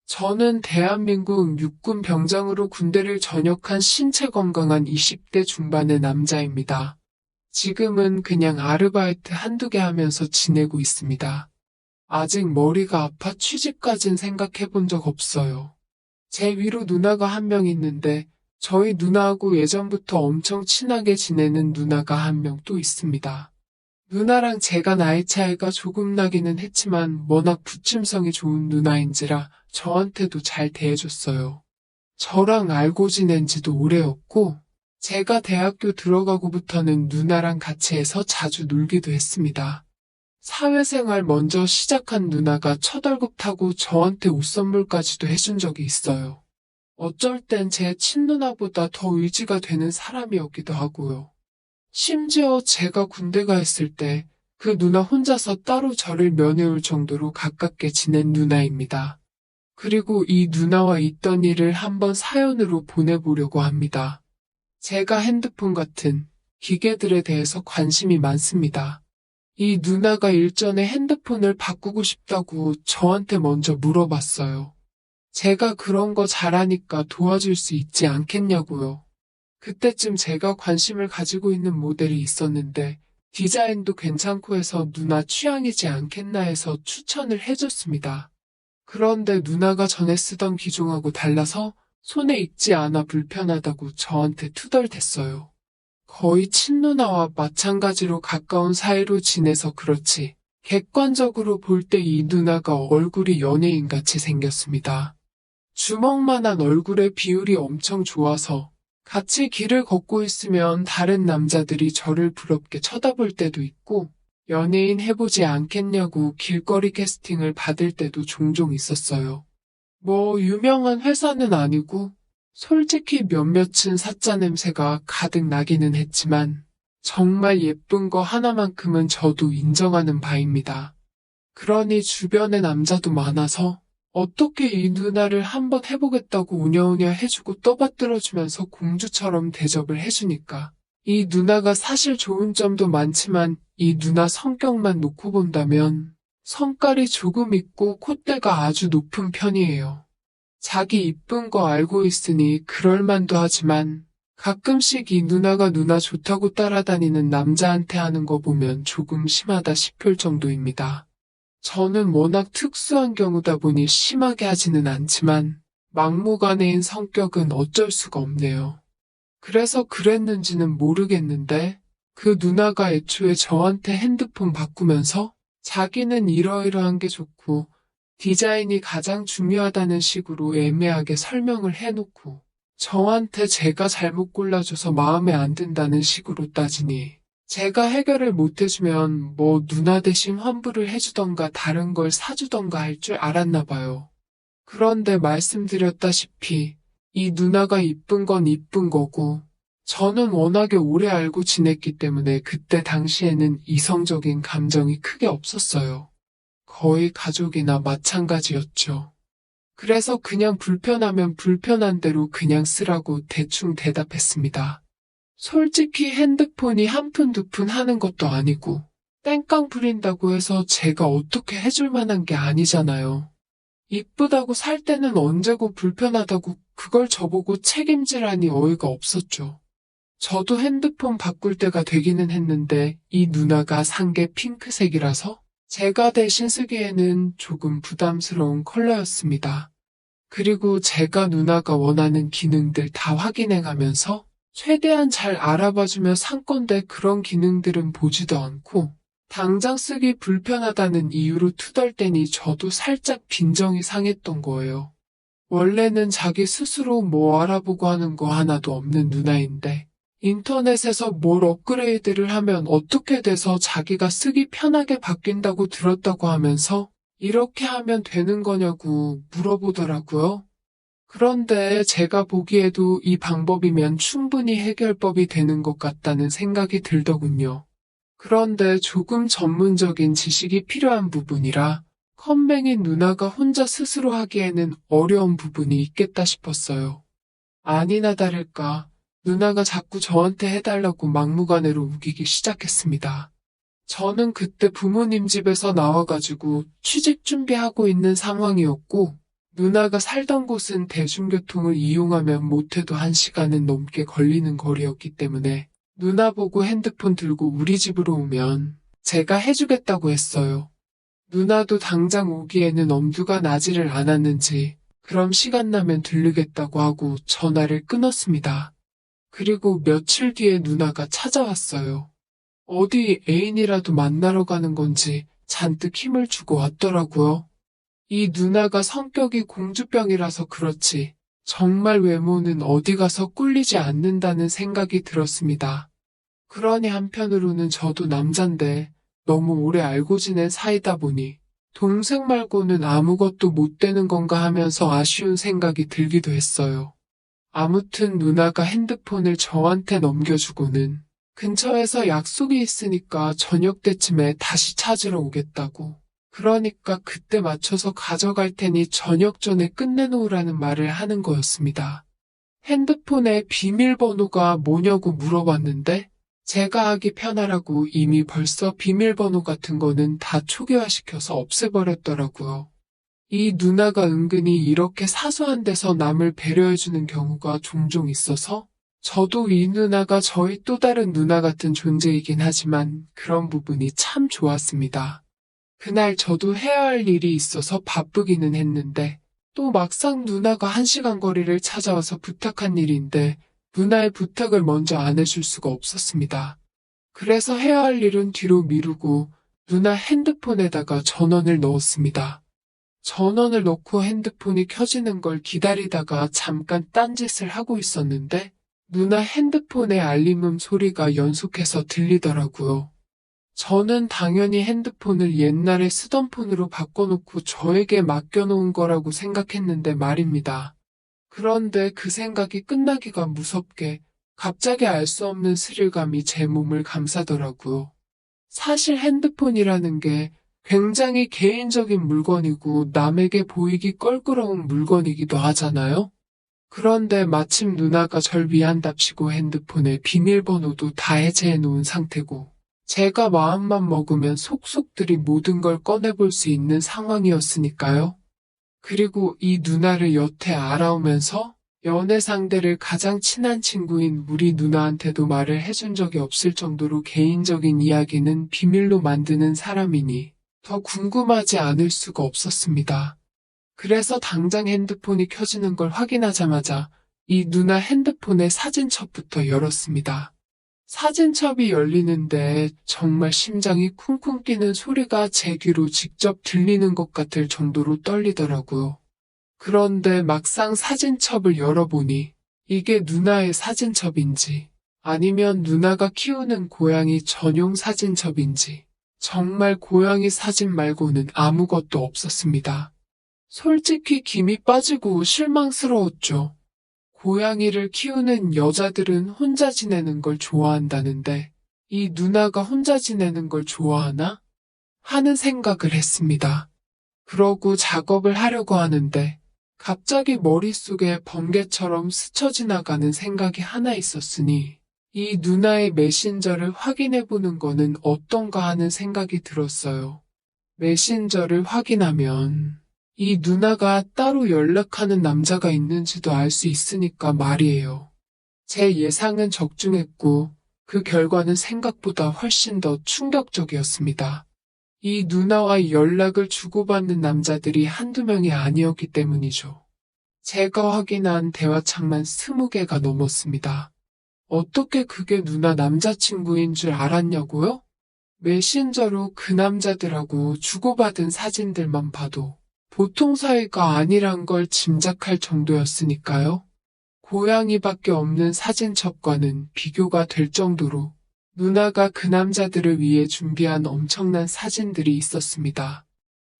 저는 대한민국 육군 병장으로 군대를 전역한 신체 건강한 20대 중반의 남자입니다. 지금은 그냥 아르바이트 한두 개 하면서 지내고 있습니다. 아직 머리가 아파 취직까진 생각해 본 적 없어요. 제 위로 누나가 한 명 있는데 저희 누나하고 예전부터 엄청 친하게 지내는 누나가 한 명 또 있습니다. 누나랑 제가 나이 차이가 조금 나기는 했지만 워낙 부침성이 좋은 누나인지라 저한테도 잘 대해줬어요. 저랑 알고 지낸 지도 오래였고 제가 대학교 들어가고부터는 누나랑 같이 해서 자주 놀기도 했습니다. 사회생활 먼저 시작한 누나가 첫 월급 타고 저한테 옷 선물까지도 해준 적이 있어요. 어쩔 땐 제 친누나보다 더 의지가 되는 사람이었기도 하고요. 심지어 제가 군대 가 있을 때 그 누나 혼자서 따로 저를 면회올 정도로 가깝게 지낸 누나입니다. 그리고 이 누나와 있던 일을 한번 사연으로 보내보려고 합니다. 제가 핸드폰 같은 기계들에 대해서 관심이 많습니다. 이 누나가 일전에 핸드폰을 바꾸고 싶다고 저한테 먼저 물어봤어요. 제가 그런 거 잘하니까 도와줄 수 있지 않겠냐고요. 그때쯤 제가 관심을 가지고 있는 모델이 있었는데 디자인도 괜찮고 해서 누나 취향이지 않겠나 해서 추천을 해줬습니다. 그런데 누나가 전에 쓰던 기종하고 달라서 손에 익지 않아 불편하다고 저한테 투덜댔어요. 거의 친누나와 마찬가지로 가까운 사이로 지내서 그렇지 객관적으로 볼 때 이 누나가 얼굴이 연예인같이 생겼습니다. 주먹만한 얼굴의 비율이 엄청 좋아서 같이 길을 걷고 있으면 다른 남자들이 저를 부럽게 쳐다볼 때도 있고 연예인 해보지 않겠냐고 길거리 캐스팅을 받을 때도 종종 있었어요. 뭐 유명한 회사는 아니고 솔직히 몇몇은 사짜 냄새가 가득 나기는 했지만 정말 예쁜 거 하나만큼은 저도 인정하는 바입니다. 그러니 주변에 남자도 많아서 어떻게 이 누나를 한번 해보겠다고 우냐우냐 해주고 떠받들어주면서 공주처럼 대접을 해주니까 이 누나가 사실 좋은 점도 많지만 이 누나 성격만 놓고 본다면 성깔이 조금 있고 콧대가 아주 높은 편이에요. 자기 이쁜 거 알고 있으니 그럴만도 하지만 가끔씩 이 누나가 누나 좋다고 따라다니는 남자한테 하는 거 보면 조금 심하다 싶을 정도입니다. 저는 워낙 특수한 경우다 보니 심하게 하지는 않지만 막무가내인 성격은 어쩔 수가 없네요. 그래서 그랬는지는 모르겠는데 그 누나가 애초에 저한테 핸드폰 바꾸면서 자기는 이러이러한 게 좋고 디자인이 가장 중요하다는 식으로 애매하게 설명을 해놓고 저한테 제가 잘못 골라줘서 마음에 안 든다는 식으로 따지니 제가 해결을 못해주면 뭐 누나 대신 환불을 해주던가 다른 걸 사주던가 할 줄 알았나 봐요. 그런데 말씀드렸다시피 이 누나가 이쁜 건 이쁜 거고 저는 워낙에 오래 알고 지냈기 때문에 그때 당시에는 이성적인 감정이 크게 없었어요. 거의 가족이나 마찬가지였죠. 그래서 그냥 불편하면 불편한 대로 그냥 쓰라고 대충 대답했습니다. 솔직히 핸드폰이 한 푼 두 푼 하는 것도 아니고 땡깡 부린다고 해서 제가 어떻게 해줄 만한 게 아니잖아요. 이쁘다고 살 때는 언제고 불편하다고 그걸 저보고 책임지라니 어이가 없었죠. 저도 핸드폰 바꿀 때가 되기는 했는데 이 누나가 산 게 핑크색이라서 제가 대신 쓰기에는 조금 부담스러운 컬러였습니다. 그리고 제가 누나가 원하는 기능들 다 확인해가면서 최대한 잘 알아봐주며 산 건데 그런 기능들은 보지도 않고 당장 쓰기 불편하다는 이유로 투덜대니 저도 살짝 빈정이 상했던 거예요. 원래는 자기 스스로 뭐 알아보고 하는 거 하나도 없는 누나인데 인터넷에서 뭘 업그레이드를 하면 어떻게 돼서 자기가 쓰기 편하게 바뀐다고 들었다고 하면서 이렇게 하면 되는 거냐고 물어보더라고요. 그런데 제가 보기에도 이 방법이면 충분히 해결법이 되는 것 같다는 생각이 들더군요. 그런데 조금 전문적인 지식이 필요한 부분이라 컴맹인 누나가 혼자 스스로 하기에는 어려운 부분이 있겠다 싶었어요. 아니나 다를까 누나가 자꾸 저한테 해달라고 막무가내로 우기기 시작했습니다. 저는 그때 부모님 집에서 나와가지고 취직 준비하고 있는 상황이었고 누나가 살던 곳은 대중교통을 이용하면 못해도 1시간은 넘게 걸리는 거리였기 때문에 누나 보고 핸드폰 들고 우리 집으로 오면 제가 해주겠다고 했어요. 누나도 당장 오기에는 엄두가 나지를 않았는지 그럼 시간 나면 들르겠다고 하고 전화를 끊었습니다. 그리고 며칠 뒤에 누나가 찾아왔어요. 어디 애인이라도 만나러 가는 건지 잔뜩 힘을 주고 왔더라고요. 이 누나가 성격이 공주병이라서 그렇지 정말 외모는 어디 가서 꿀리지 않는다는 생각이 들었습니다. 그러니 한편으로는 저도 남잔데 너무 오래 알고 지낸 사이다 보니 동생 말고는 아무것도 못 되는 건가 하면서 아쉬운 생각이 들기도 했어요. 아무튼 누나가 핸드폰을 저한테 넘겨주고는 근처에서 약속이 있으니까 저녁 때쯤에 다시 찾으러 오겠다고. 그러니까 그때 맞춰서 가져갈 테니 저녁 전에 끝내놓으라는 말을 하는 거였습니다. 핸드폰에 비밀번호가 뭐냐고 물어봤는데 제가 하기 편하라고 이미 벌써 비밀번호 같은 거는 다 초기화시켜서 없애버렸더라고요. 이 누나가 은근히 이렇게 사소한 데서 남을 배려해주는 경우가 종종 있어서 저도 이 누나가 저희 또 다른 누나 같은 존재이긴 하지만 그런 부분이 참 좋았습니다. 그날 저도 해야 할 일이 있어서 바쁘기는 했는데 또 막상 누나가 1시간 거리를 찾아와서 부탁한 일인데 누나의 부탁을 먼저 안 해줄 수가 없었습니다. 그래서 해야 할 일은 뒤로 미루고 누나 핸드폰에다가 전원을 넣었습니다. 전원을 넣고 핸드폰이 켜지는 걸 기다리다가 잠깐 딴짓을 하고 있었는데 누나 핸드폰의 알림음 소리가 연속해서 들리더라고요. 저는 당연히 핸드폰을 옛날에 쓰던 폰으로 바꿔놓고 저에게 맡겨놓은 거라고 생각했는데 말입니다. 그런데 그 생각이 끝나기가 무섭게 갑자기 알 수 없는 스릴감이 제 몸을 감싸더라고요. 사실 핸드폰이라는 게 굉장히 개인적인 물건이고 남에게 보이기 껄끄러운 물건이기도 하잖아요. 그런데 마침 누나가 절 위한답시고 핸드폰에 비밀번호도 다 해제해 놓은 상태고 제가 마음만 먹으면 속속들이 모든 걸 꺼내볼 수 있는 상황이었으니까요. 그리고 이 누나를 여태 알아오면서 연애 상대를 가장 친한 친구인 우리 누나한테도 말을 해준 적이 없을 정도로 개인적인 이야기는 비밀로 만드는 사람이니 더 궁금하지 않을 수가 없었습니다. 그래서 당장 핸드폰이 켜지는 걸 확인하자마자 이 누나 핸드폰의 사진첩부터 열었습니다. 사진첩이 열리는데 정말 심장이 쿵쿵 뛰는 소리가 제 귀로 직접 들리는 것 같을 정도로 떨리더라고요. 그런데 막상 사진첩을 열어보니 이게 누나의 사진첩인지 아니면 누나가 키우는 고양이 전용 사진첩인지 정말 고양이 사진 말고는 아무것도 없었습니다. 솔직히 김이 빠지고 실망스러웠죠. 고양이를 키우는 여자들은 혼자 지내는 걸 좋아한다는데 이 누나가 혼자 지내는 걸 좋아하나? 하는 생각을 했습니다. 그러고 작업을 하려고 하는데 갑자기 머릿속에 번개처럼 스쳐 지나가는 생각이 하나 있었으니 이 누나의 메신저를 확인해보는 거는 어떤가 하는 생각이 들었어요. 메신저를 확인하면 이 누나가 따로 연락하는 남자가 있는지도 알 수 있으니까 말이에요. 제 예상은 적중했고 그 결과는 생각보다 훨씬 더 충격적이었습니다. 이 누나와 연락을 주고받는 남자들이 한두 명이 아니었기 때문이죠. 제가 확인한 대화창만 20개가 넘었습니다. 어떻게 그게 누나 남자친구인 줄 알았냐고요? 메신저로 그 남자들하고 주고받은 사진들만 봐도 보통 사이가 아니란 걸 짐작할 정도였으니까요. 고양이밖에 없는 사진첩과는 비교가 될 정도로 누나가 그 남자들을 위해 준비한 엄청난 사진들이 있었습니다.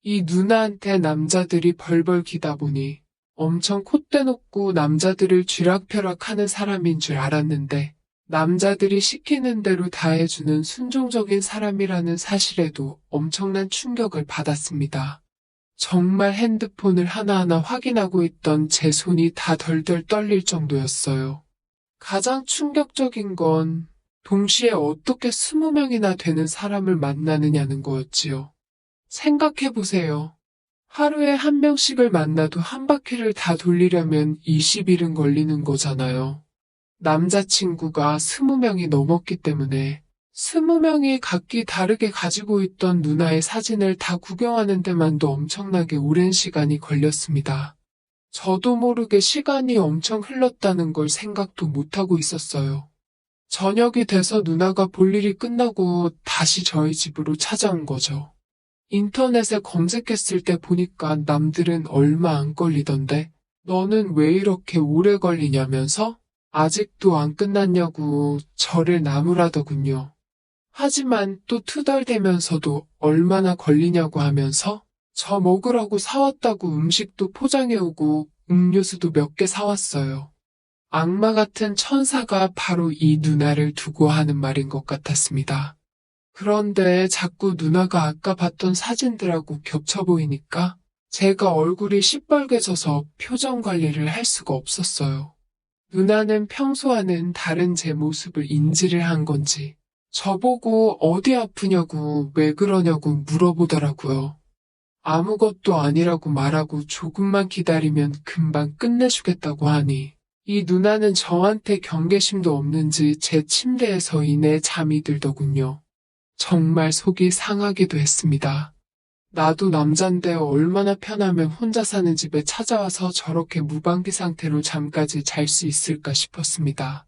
이 누나한테 남자들이 벌벌 기다 보니 엄청 콧대 높고 남자들을 쥐락펴락하는 사람인 줄 알았는데 남자들이 시키는 대로 다 해주는 순종적인 사람이라는 사실에도 엄청난 충격을 받았습니다. 정말 핸드폰을 하나하나 확인하고 있던 제 손이 다 덜덜 떨릴 정도였어요. 가장 충격적인 건 동시에 어떻게 20명이나 되는 사람을 만나느냐는 거였지요. 생각해보세요. 하루에 한 명씩을 만나도 한 바퀴를 다 돌리려면 20일은 걸리는 거잖아요. 남자친구가 20명이 넘었기 때문에 20명이 각기 다르게 가지고 있던 누나의 사진을 다 구경하는 데만도 엄청나게 오랜 시간이 걸렸습니다. 저도 모르게 시간이 엄청 흘렀다는 걸 생각도 못하고 있었어요. 저녁이 돼서 누나가 볼 일이 끝나고 다시 저희 집으로 찾아온 거죠. 인터넷에 검색했을 때 보니까 남들은 얼마 안 걸리던데 너는 왜 이렇게 오래 걸리냐면서 아직도 안 끝났냐고 저를 나무라더군요. 하지만 또 투덜대면서도 얼마나 걸리냐고 하면서 저 먹으라고 사왔다고 음식도 포장해오고 음료수도 몇 개 사왔어요. 악마 같은 천사가 바로 이 누나를 두고 하는 말인 것 같았습니다. 그런데 자꾸 누나가 아까 봤던 사진들하고 겹쳐 보이니까 제가 얼굴이 시뻘개져서 표정 관리를 할 수가 없었어요. 누나는 평소와는 다른 제 모습을 인지를 한 건지 저보고 어디 아프냐고 왜 그러냐고 물어보더라고요. 아무것도 아니라고 말하고 조금만 기다리면 금방 끝내주겠다고 하니 이 누나는 저한테 경계심도 없는지 제 침대에서 이내 잠이 들더군요. 정말 속이 상하기도 했습니다. 나도 남잔데 얼마나 편하면 혼자 사는 집에 찾아와서 저렇게 무방비 상태로 잠까지 잘 수 있을까 싶었습니다.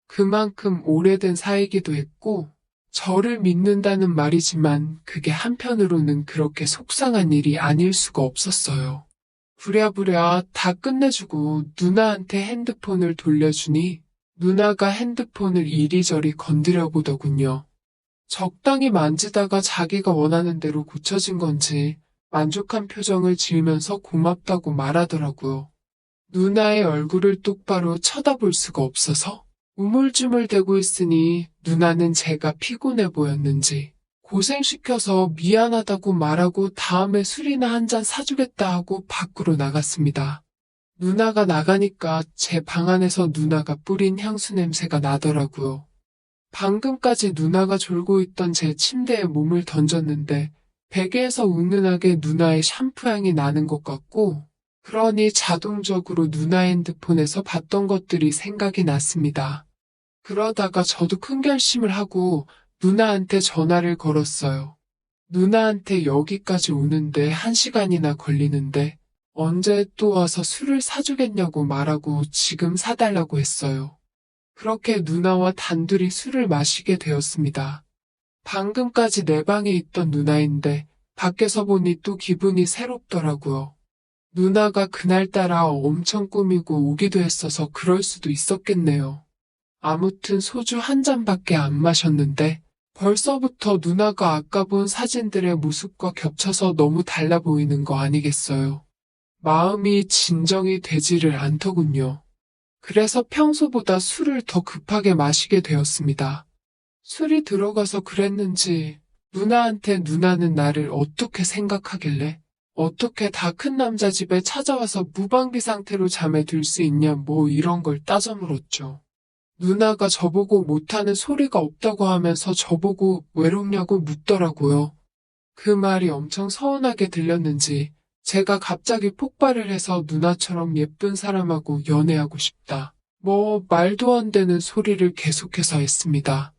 그만큼 오래된 사이기도 했고 저를 믿는다는 말이지만 그게 한편으로는 그렇게 속상한 일이 아닐 수가 없었어요. 부랴부랴 다 끝내주고 누나한테 핸드폰을 돌려주니 누나가 핸드폰을 이리저리 건드려 보더군요. 적당히 만지다가 자기가 원하는 대로 고쳐진 건지 만족한 표정을 지으면서 고맙다고 말하더라고요. 누나의 얼굴을 똑바로 쳐다볼 수가 없어서 우물쭈물대고 있으니 누나는 제가 피곤해 보였는지 고생시켜서 미안하다고 말하고 다음에 술이나 한 잔 사주겠다 하고 밖으로 나갔습니다. 누나가 나가니까 제 방 안에서 누나가 뿌린 향수 냄새가 나더라고요. 방금까지 누나가 졸고 있던 제 침대에 몸을 던졌는데 베개에서 은은하게 누나의 샴푸 향이 나는 것 같고 그러니 자동적으로 누나 핸드폰에서 봤던 것들이 생각이 났습니다. 그러다가 저도 큰 결심을 하고 누나한테 전화를 걸었어요. 누나한테 여기까지 오는데 1시간이나 걸리는데 언제 또 와서 술을 사주겠냐고 말하고 지금 사달라고 했어요. 그렇게 누나와 단둘이 술을 마시게 되었습니다. 방금까지 내 방에 있던 누나인데 밖에서 보니 또 기분이 새롭더라고요. 누나가 그날따라 엄청 꾸미고 오기도 했어서 그럴 수도 있었겠네요. 아무튼 소주 한 잔밖에 안 마셨는데 벌써부터 누나가 아까 본 사진들의 모습과 겹쳐서 너무 달라 보이는 거 아니겠어요. 마음이 진정이 되지를 않더군요. 그래서 평소보다 술을 더 급하게 마시게 되었습니다. 술이 들어가서 그랬는지 누나한테 누나는 나를 어떻게 생각하길래 어떻게 다 큰 남자 집에 찾아와서 무방비 상태로 잠에 들 수 있냐 뭐 이런 걸 따져 물었죠. 누나가 저보고 못하는 소리가 없다고 하면서 저보고 외롭냐고 묻더라고요. 그 말이 엄청 서운하게 들렸는지 제가 갑자기 폭발을 해서 누나처럼 예쁜 사람하고 연애하고 싶다. 뭐 말도 안 되는 소리를 계속해서 했습니다.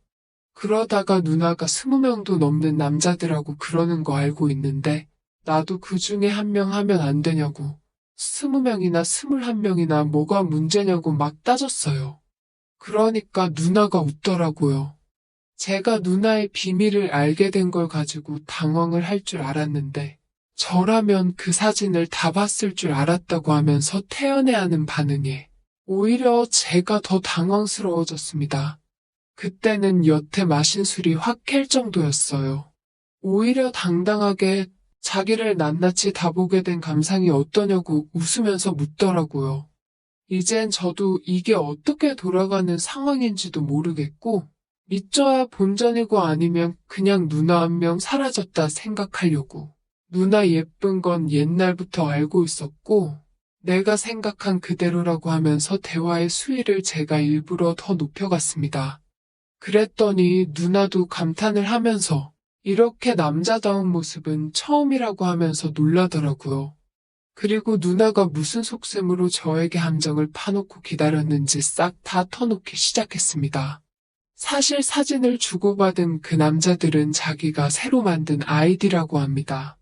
그러다가 누나가 20명도 넘는 남자들하고 그러는 거 알고 있는데 나도 그 중에 한 명 하면 안 되냐고 20명이나 21명이나 뭐가 문제냐고 막 따졌어요. 그러니까 누나가 웃더라고요. 제가 누나의 비밀을 알게 된 걸 가지고 당황을 할 줄 알았는데 저라면 그 사진을 다 봤을 줄 알았다고 하면서 태연해하는 반응에 오히려 제가 더 당황스러워졌습니다. 그때는 여태 마신 술이 확 캘 정도였어요. 오히려 당당하게 자기를 낱낱이 다 보게 된 감상이 어떠냐고 웃으면서 묻더라고요. 이젠 저도 이게 어떻게 돌아가는 상황인지도 모르겠고 믿져야 본전이고 아니면 그냥 누나 한 명 사라졌다 생각하려고. 누나 예쁜 건 옛날부터 알고 있었고 내가 생각한 그대로라고 하면서 대화의 수위를 제가 일부러 더 높여갔습니다. 그랬더니 누나도 감탄을 하면서 이렇게 남자다운 모습은 처음이라고 하면서 놀라더라고요. 그리고 누나가 무슨 속셈으로 저에게 함정을 파놓고 기다렸는지 싹 다 터놓기 시작했습니다. 사실 사진을 주고받은 그 남자들은 자기가 새로 만든 아이디라고 합니다.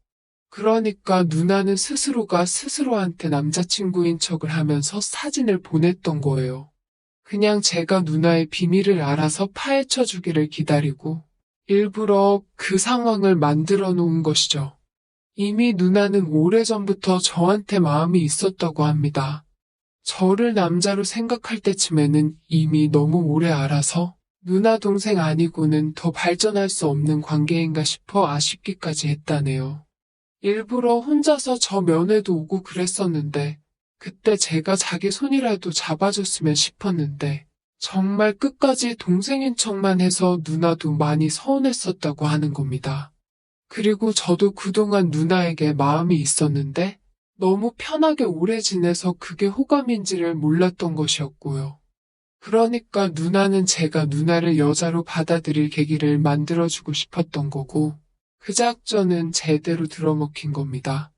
그러니까 누나는 스스로가 스스로한테 남자친구인 척을 하면서 사진을 보냈던 거예요. 그냥 제가 누나의 비밀을 알아서 파헤쳐 주기를 기다리고 일부러 그 상황을 만들어 놓은 것이죠. 이미 누나는 오래전부터 저한테 마음이 있었다고 합니다. 저를 남자로 생각할 때쯤에는 이미 너무 오래 알아서 누나 동생 아니고는 더 발전할 수 없는 관계인가 싶어 아쉽기까지 했다네요. 일부러 혼자서 저 면회도 오고 그랬었는데 그때 제가 자기 손이라도 잡아줬으면 싶었는데 정말 끝까지 동생인 척만 해서 누나도 많이 서운했었다고 하는 겁니다. 그리고 저도 그동안 누나에게 마음이 있었는데 너무 편하게 오래 지내서 그게 호감인지를 몰랐던 것이었고요. 그러니까 누나는 제가 누나를 여자로 받아들일 계기를 만들어주고 싶었던 거고 그 작전은 제대로 들어먹힌 겁니다.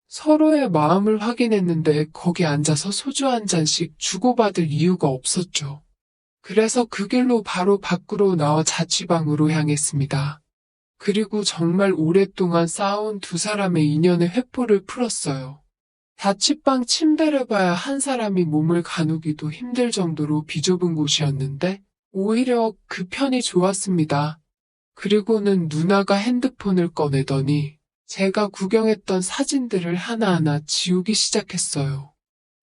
서로의 마음을 확인했는데 거기 앉아서 소주 한 잔씩 주고받을 이유가 없었죠. 그래서 그 길로 바로 밖으로 나와 자취방으로 향했습니다. 그리고 정말 오랫동안 쌓아온 두 사람의 인연의 회포를 풀었어요. 자취방 침대를 봐야 한 사람이 몸을 가누기도 힘들 정도로 비좁은 곳이었는데 오히려 그 편이 좋았습니다. 그리고는 누나가 핸드폰을 꺼내더니 제가 구경했던 사진들을 하나하나 지우기 시작했어요.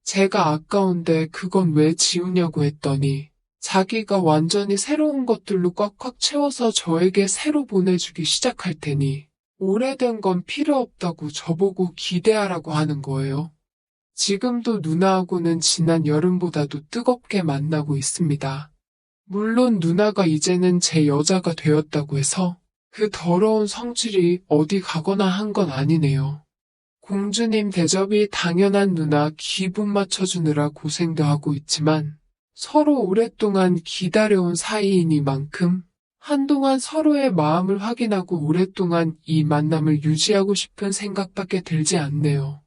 제가 아까운데 그건 왜 지우냐고 했더니 자기가 완전히 새로운 것들로 꽉꽉 채워서 저에게 새로 보내주기 시작할 테니 오래된 건 필요 없다고 저보고 기대하라고 하는 거예요. 지금도 누나하고는 지난 여름보다도 뜨겁게 만나고 있습니다. 물론 누나가 이제는 제 여자가 되었다고 해서 그 더러운 성질이 어디 가거나 한 건 아니네요. 공주님 대접이 당연한 누나 기분 맞춰주느라 고생도 하고 있지만 서로 오랫동안 기다려온 사이이니만큼 한동안 서로의 마음을 확인하고 오랫동안 이 만남을 유지하고 싶은 생각밖에 들지 않네요.